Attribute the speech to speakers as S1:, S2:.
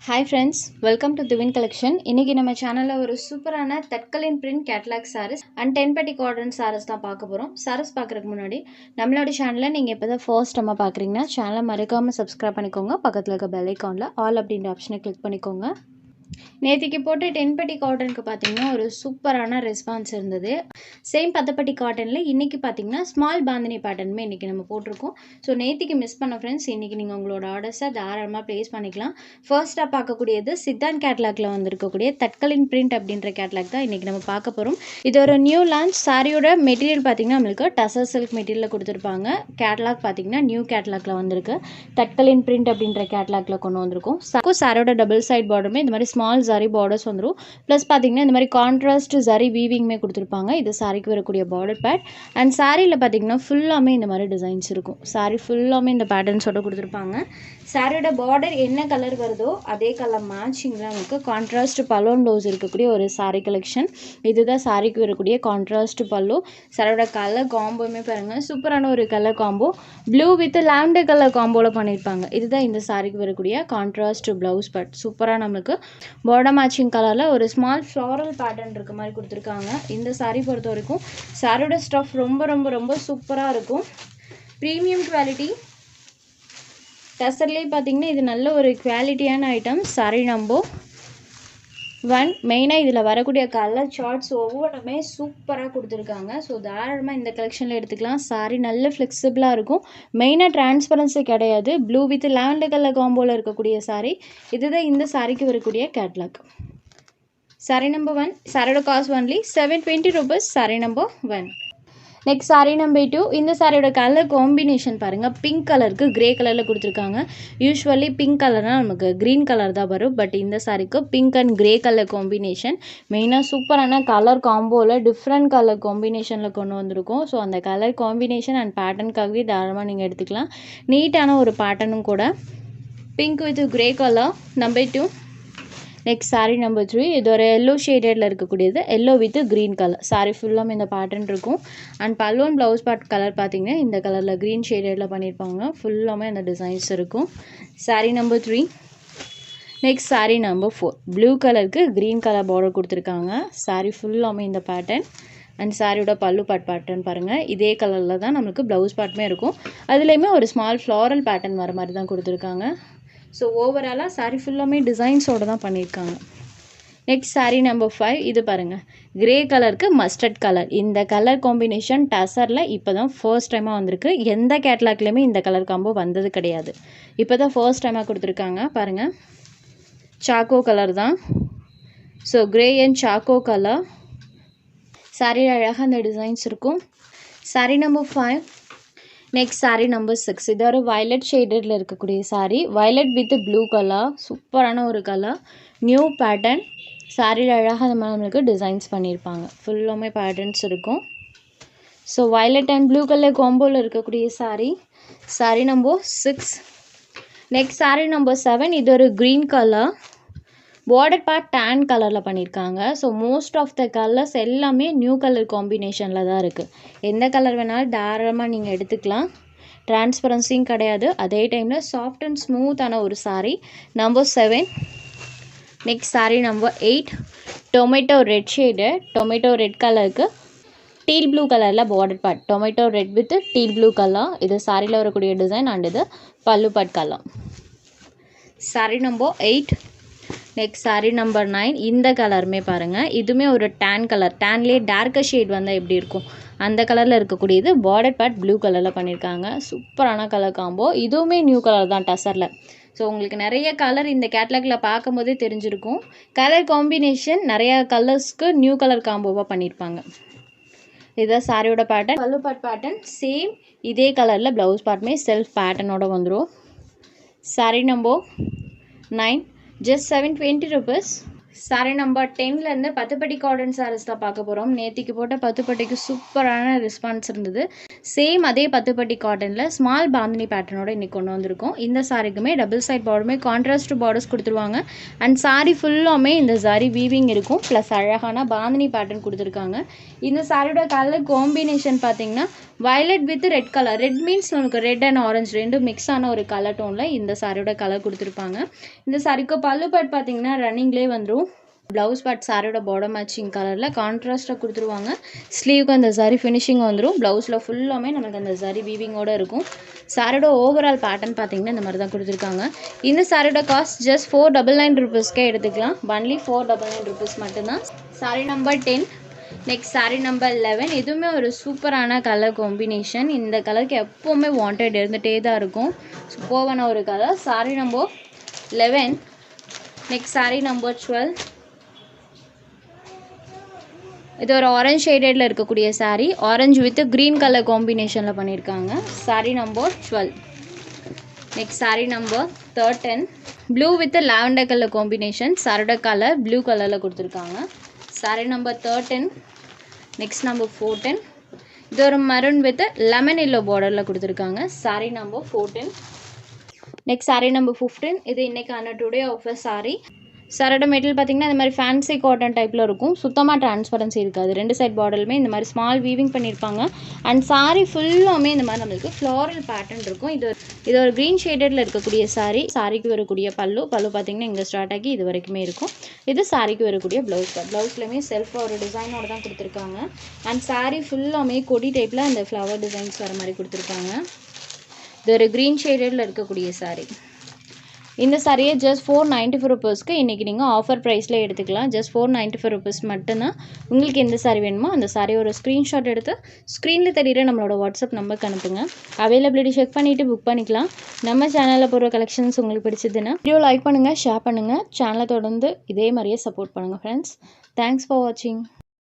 S1: Hi friends, welcome to Divin Collection. இன்னைக்கு நம்ம சேனல்ல ஒரு சூப்பரான தட்கலின் print catalogue sarees and 10 petty cotton sarees தான் பார்க்க போறோம். sarees பார்க்கறதுக்கு முன்னாடி நம்மளோட சேனலை நீங்க இப்பதான் ஃபர்ஸ்ட் டைம் பார்க்கறீங்கன்னா சேனலை மறக்காம subscribe பண்ணிக்கோங்க. பக்கத்துல இருக்க bell iconல all அப்படிங்கற ஆப்ஷனை கிளிக் பண்ணிக்கோங்க. நேத்திக்கு போட்டு 10 petty cottonக்கு பாத்தீங்கன்னா ஒரு சூப்பரான ரெஸ்பான்ஸ் இருந்தது. சேம் 10 petty cottonல இன்னைக்கு பாத்தீங்கன்னா ஸ்மால் பாந்தினி பேட்டர்னுமே இன்னைக்கு நம்ம போட்டுருக்கோம். ஸோ நேத்திக்கு மிஸ் பண்ண ஃப்ரெண்ட்ஸ் இன்னைக்கு நீங்கள் உங்களோட ஆர்டர்ஸை தாராளமாக ப்ளேஸ் பண்ணிக்கலாம். ஃபர்ஸ்ட்டாக பார்க்கக்கூடியது சித்தான் கேட்லாக்ல வந்திருக்கக்கூடிய தட்கலின் பிரிண்ட் அப்படின்ற கேட்லாக் தான் இன்னைக்கு நம்ம பார்க்க போகிறோம். இது ஒரு நியூ லான்ச். சாரியோட மெட்டீரியல் பார்த்தீங்கன்னா நம்மளுக்கு டசர் சில்க் மெட்டீரியலில் கொடுத்துருப்பாங்க. கேட்லாக் பார்த்தீங்கன்னா நியூ கேட்லாக்ல வந்திருக்கு. தட்கலின் பிரிண்ட் அப்படின்ற கேட்லாக்ல கொண்டு வந்திருக்கோம். சாரியோட டபுள் சைட் பார்டருமே இந்த மாதிரி ஸ்மால் ஜரி பார்டர்ஸ் வந்துடும். ப்ளஸ் பார்த்தீங்கன்னா இந்த மாதிரி கான்ட்ராஸ்ட் ஜரி வீவிங்குமே கொடுத்துருப்பாங்க. இது சாரிக்கு வரக்கூடிய பார்டர் பேட். அண்ட் சாரியில் பார்த்தீங்கன்னா ஃபுல்லாமே இந்த மாதிரி டிசைன்ஸ் இருக்கும். சாரி ஃபுல்லாமே இந்த பேட்டர்ன்ஸோட கொடுத்துருப்பாங்க. சாரியோட பார்டர் என்ன கலர் வருதோ அதே கலர் மேட்சிங்கில் நமக்கு கான்ட்ராஸ்ட் பலோன் ப்ளவுஸ் இருக்கக்கூடிய ஒரு சாரி கலெக்ஷன். இதுதான் சாரிக்கு வரக்கூடிய கான்ட்ராஸ்ட் பல்லு. சாரியோட கலர் காம்போமே பாருங்கள், சூப்பரான ஒரு colour combo. Blue with lavender colour காம்போவில் பண்ணியிருப்பாங்க. இதுதான் இந்த சாரிக்கு வரக்கூடிய கான்ட்ராஸ்ட் ப்ளவுஸ் பேட். சூப்பராக நம்மளுக்கு பார்டர் மேட்சிங் கலரில் ஒரு ஸ்மால் ஃப்ளாரல் பேட்டர்ன் இருக்க மாதிரி கொடுத்துருக்காங்க. இந்த சாரீ பொறுத்த வரைக்கும் சாரியோட ஸ்டஃப் ரொம்ப ரொம்ப ரொம்ப சூப்பராக இருக்கும். Premium quality. டசர்லேயே பார்த்தீங்கன்னா இது நல்ல ஒரு குவாலிட்டியான ஐட்டம். Sorry number 1. மெயினாக இதில் வரக்கூடிய கலர் சார்ட்ஸ் ஒவ்வொன்றுமே சூப்பராக கொடுத்துருக்காங்க. ஸோ தாராளமாக இந்த கலெக்ஷனில் எடுத்துக்கலாம். சாரி நல்ல ஃப்ளெக்சிபிளாக இருக்கும். மெயினாக டிரான்ஸ்பரன்சி கிடையாது. ப்ளூ வித் லாவெண்டர் கலர் காம்போவில் இருக்கக்கூடிய சாரி. இதுதான் இந்த சாரிக்கு வரக்கூடிய கேட்லாக். Sorry number 1. சாரியோட cost only 720 rupees. Sari number 1. Next sari number 2. இந்த சாரியோட கலர் காம்பினேஷன் பாருங்கள், பிங்க் கலருக்கு கிரே கலரில் கொடுத்துருக்காங்க. யூஸ்வலி பிங்க் கலர்னால் நமக்கு க்ரீன் கலர் தான் வரும். பட் இந்த சாரிக்கு pink and grey colour combination. மெயினாக சூப்பரான கலர் காம்போவில் டிஃப்ரெண்ட் கலர் காம்பினேஷனில் கொண்டு வந்திருக்கோம். ஸோ அந்த கலர் காம்பினேஷன் அண்ட் பேட்டர்னுக்காகவே தாராளமாக நீங்கள் எடுத்துக்கலாம். நீட்டான ஒரு பேட்டர்னும் கூட. Pink with grey colour. Number 2. Next sari number 3. இது ஒரு எல்லோ ஷேடடில் இருக்கக்கூடியது. Yellow with green colour. Sorry ஃபுல்லாக இந்த பேட்டர்ன் இருக்கும். அண்ட் பல்லுவன் ப்ளவுஸ் பார்ட் கலர் பார்த்தீங்கன்னா இந்த கலரில் க்ரீன் ஷேடடில் பண்ணியிருப்பாங்க. ஃபுல்லாமே அந்த டிசைன்ஸ் இருக்கும். Sari number 3. Next sari number 4. Blue கலருக்கு க்ரீன் கலர் பார்டர் கொடுத்துருக்காங்க. சாரி ஃபுல்லாமே இந்த பேட்டர்ன். அண்ட் சாரியோட பல்லு பார்ட் பேட்டர்ன் பாருங்கள், இதே கலரில் தான் நம்மளுக்கு ப்ளவுஸ் பார்ட்டுமே இருக்கும். அதுலேயுமே ஒரு ஸ்மால் ஃப்ளாரல் பேட்டர்ன் வர மாதிரி தான் கொடுத்துருக்காங்க. ஸோ ஓவராலாக சாரி ஃபுல்லாமே டிசைன்ஸோடு தான் பண்ணியிருக்காங்க. Next sari number 5. இது பாருங்கள், கிரே கலருக்கு மஸ்டர்ட் கலர். இந்த கலர் காம்பினேஷன் டசரில் இப்போ தான் ஃபர்ஸ்ட் டைமாக வந்திருக்கு. எந்த கேட்லாக்லேயுமே இந்த கலர் காம்போ வந்தது கிடையாது. இப்போ தான் ஃபர்ஸ்ட் டைமாக கொடுத்துருக்காங்க. பாருங்கள், சாக்கோ கலர் தான். So grey and choco colour. சாரியில் அழகாக அந்த டிசைன்ஸ் இருக்கும். Sari number 5. Next sari number 6. இது ஒரு வயலட் ஷேடடில் இருக்கக்கூடிய sari. Violet with blue colour. சூப்பரான ஒரு கலர். New pattern. சாரியில் அழகாக அந்த மாதிரி நம்மளுக்கு டிசைன்ஸ் பண்ணியிருப்பாங்க. ஃபுல்லாமே பேட்டர்ன்ஸ் இருக்கும். So violet and blue colour காம்போவில் இருக்கக்கூடிய sari. Sari number 6. Next sari number 7. இது ஒரு green colour. Border part tan கலரில் பண்ணியிருக்காங்க. So most of the colours எல்லாமே நியூ கலர் காம்பினேஷனில் தான் இருக்குது. எந்த கலர் வேணாலும் தாராளமாக நீங்கள் எடுத்துக்கலாம். டிரான்ஸ்பரன்சியும் கிடையாது. அதே டைமில் சாஃப்ட் அண்ட் ஸ்மூத்தான ஒரு sari. Number 7. Next sari number 8. Tomato red shade. Tomato red கலருக்கு டீல் ப்ளூ கலரில் border part. Tomato red with deal blue colour. இது சாரியில் வரக்கூடிய டிசைன் அண்ட் இது பல்லு part colour. Sari number 8. Next sari number 9. இந்த கலருமே பாருங்கள், இதுவுமே ஒரு டேன் கலர். டேன்லேயே டார்க்கர் ஷேட் வந்தால் எப்படி இருக்கும் அந்த கலரில் இருக்கக்கூடியது. பார்டர் பார்ட் ப்ளூ கலரில் பண்ணியிருக்காங்க. சூப்பரான கலர் காம்போ. இதுவுமே நியூ கலர் தான் டசரில். ஸோ உங்களுக்கு நிறைய கலர் இந்த கேட்லாகில் பார்க்கும் போதே தெரிஞ்சிருக்கும். கலர் காம்பினேஷன் நிறையா கலர்ஸ்க்கு நியூ கலர் காம்போவாக பண்ணியிருப்பாங்க. இதுதான் சாரியோட பேட்டர்ன். பல்லு பார்ட் பேட்டர்ன் சேம் இதே கலரில். ப்ளவுஸ் பார்ட்டுமே செல்ஃப் பேட்டர்னோட வந்துடும். Sari number 9. Just 720 rupees. Sari number 10லேருந்து பத்துப்பட்டி காட்டன் சாரீஸ் தான் பார்க்க போகிறோம். நேற்றுக்கு போட்ட பத்துப்பட்டிக்கு சூப்பரான ரெஸ்பான்ஸ் இருந்தது. சேம் அதே பத்துப்பட்டி காட்டனில் ஸ்மால் பாந்தினி பேட்டர்னோட இன்றைக்கி கொண்டு வந்திருக்கோம். இந்த சாரிக்குமே டபுள் சைட் பார்டருமே கான்ட்ராஸ்ட் பார்டர்ஸ் கொடுத்துருவாங்க. அண்ட் சாரி ஃபுல்லாமே இந்த சாரி வீவிங் இருக்கும். ப்ளஸ் அழகான பாந்தினி பேட்டர்ன் கொடுத்துருக்காங்க. இந்த சாரியோட கலர் காம்பினேஷன் பார்த்தீங்கன்னா violet with red colour. Red means நமக்கு ரெட் அண்ட் ஆரஞ்சு ரெண்டும் மிக்ஸ் ஆன ஒரு கலர் டோனில் இந்த சாரியோட கலர் கொடுத்துருப்பாங்க. இந்த சாரிக்கு பல்லு பார்ட் பார்த்தீங்கன்னா ரன்னிங்லேயே வந்துடும். ப்ளவுஸ் பார்ட் சாரியோட பார்டர் மேட்சிங் கலரில் கான்ட்ராஸ்ட்டாக கொடுத்துருவாங்க. ஸ்லீவுக்கு அந்த சாரி ஃபினிஷிங் வந்துடும். ப்ளவுஸில் ஃபுல்லாமே நமக்கு அந்த சாரி வீவிங்கோடு இருக்கும். சாரியோட ஓவரால் பேட்டர்ன் பார்த்தீங்கன்னா இந்த மாதிரி தான் கொடுத்துருக்காங்க. இந்த சாரியோட காஸ்ட் ஜஸ்ட் 499 rupeesக்கே எடுத்துக்கலாம். ஒன்லி 499 rupees மட்டும்தான். Sorry number 10. Next sari number 11. இதுவுமே ஒரு சூப்பரான கலர் காம்பினேஷன். இந்த கலருக்கு எப்போவுமே வாண்டட் இருந்துகிட்டே தான் இருக்கும். சூப்பரான ஒரு colour. Sorry number 11. Next sari number 12. இது ஒரு ஆரஞ்ச் ஷேடடில் இருக்கக்கூடிய sari. Orange with green colour காம்பினேஷனில் பண்ணியிருக்காங்க. Sari number 12. Next sari number 13. Blue with lavender colour combination. சாரியோட கலர் ப்ளூ கலரில் கொடுத்துருக்காங்க. சாரீ நம்பர் 13. Next number 14. இது ஒரு மரூன் வித் லெமன் எல்லோ பார்டரில் கொடுத்துருக்காங்க. Sari number 14. Next sari number 15. இது இன்றைக்கான டுடே ஆஃபர் சாரீ. சாரோட மெட்டீரியல் பார்த்திங்கன்னா இந்த மாதிரி ஃபேன்சி காட்டன் டைப்பில் இருக்கும். சுத்தமாக டிரான்ஸ்பரன்சி இருக்காது. ரெண்டு சைட் பார்டருமே இந்த மாதிரி ஸ்மால் வீவிங் பண்ணியிருப்பாங்க. அண்ட் சாரீ ஃபுல்லாமே இந்த மாதிரி நம்மளுக்கு ஃப்ளாரல் பேட்டர்ன் இருக்கும். இது ஒரு க்ரீன் ஷேடடில் இருக்கக்கூடிய சாரீ. சாரிக்கு வரக்கூடிய பல்லு பார்த்திங்கன்னா இங்கே ஸ்டார்ட் ஆகி இது வரைக்குமே இருக்கும். இது சாரிக்கு வரக்கூடிய ப்ளவுஸ். ப்ளவுஸ்லையுமே செல்ஃபாக ஒரு டிசைனோட தான் கொடுத்துருக்காங்க. அண்ட் சாரீ ஃபுல்லாமே கொடி டைப்பில் அந்த ஃப்ளவர் டிசைன்ஸ் வர மாதிரி கொடுத்துருக்காங்க. இது ஒரு க்ரீன் ஷேடடில் இருக்கக்கூடிய சாரீ. இந்த சாரியை ஜஸ்ட் 494 rupeesக்கு இன்றைக்கி நீங்கள் ஆஃபர் ப்ரைஸில் எடுத்துக்கலாம். ஜஸ்ட் 495 rupees மட்டும்தான். உங்களுக்கு எந்த சாரி வேணுமோ அந்த சாரியை ஒரு ஸ்க்ரீன்ஷாட் எடுத்து ஸ்க்ரீனில் தெரியுற நம்மளோட வாட்ஸ்அப் நம்பருக்கு அனுப்புங்க. அவைலபிலிட்டி செக் பண்ணிவிட்டு புக் பண்ணிக்கலாம். நம்ம சேனலில் போகிற கலெக்ஷன்ஸ் உங்களுக்கு பிடிச்சதுன்னா வீடியோ லைக் பண்ணுங்கள், ஷேர் பண்ணுங்கள். சேனலை தொடர்ந்து இதே மாதிரியே சப்போர்ட் பண்ணுங்கள் ஃப்ரெண்ட்ஸ். தேங்க்ஸ் ஃபார் வாட்சிங்.